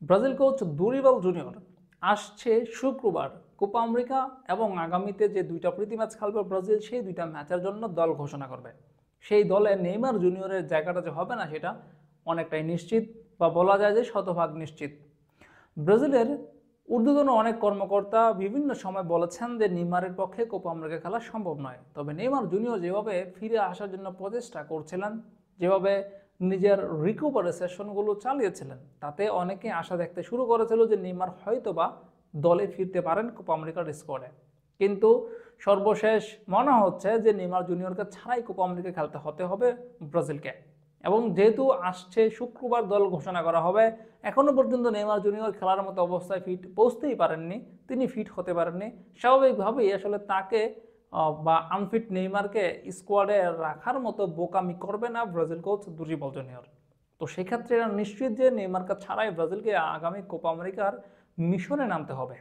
Brazil coach দুরিবাল junior আসছে শুক্রবার Copa America এবং আগামীতে যে দুইটা প্রীতি ম্যাচ খেলবে ব্রাজিল, সেই দুইটা ম্যাচের জন্য দল ঘোষণা করবে। সেই দলে নেইমার জুনিয়রের জায়গাটা যে হবে না সেটা অনেকটাই নিশ্চিত, বা বলা যায় যে শতভাগ নিশ্চিত। ব্রাজিলের ঊর্ধ্বতন অনেক কর্মকর্তা বিভিন্ন সময় বলেছেন যে নেইমারের পক্ষে কোপা আমেরিকা খেলা সম্ভব নয়। তবে নেইমার জুনিয়র যেভাবে ফিরে আসার জন্য প্রচেষ্টা করছিলেন, যেভাবে নিজের রিকভারি সেশনগুলো চালিয়েছিলেন, তাতে অনেকে আশা দেখতে শুরু করেছিল যে নেইমার হয়তোবা দলে ফিরতে পারেন কোপা আমেরিকার স্কোয়াডে। কিন্তু সর্বশেষ মনে হচ্ছে যে নেইমার জুনিয়রকে ছাড়াই কোপা আমেরিকা খেলতে হতে হবে ব্রাজিলকে। এবং যেহেতু আসছে শুক্রবার দল ঘোষণা করা হবে, এখনো পর্যন্ত নেইমার জুনিয়র খেলার মতো অবস্থায় ফিট পৌঁছতেই পারেননি, তিনি ফিট হতে পারেননি। স্বাভাবিকভাবেই আসলে তাকে বা আনফিট নেইমারকে স্কোয়াডে রাখার মতো বোকামি করবে না ব্রাজিল কোচ দুরিবাল জুনিয়র। তো সেক্ষেত্রে এরা নিশ্চিত যে নেইমারকে ছাড়াই ব্রাজিলকে আগামী কোপা আমেরিকার মিশনে নামতে হবে।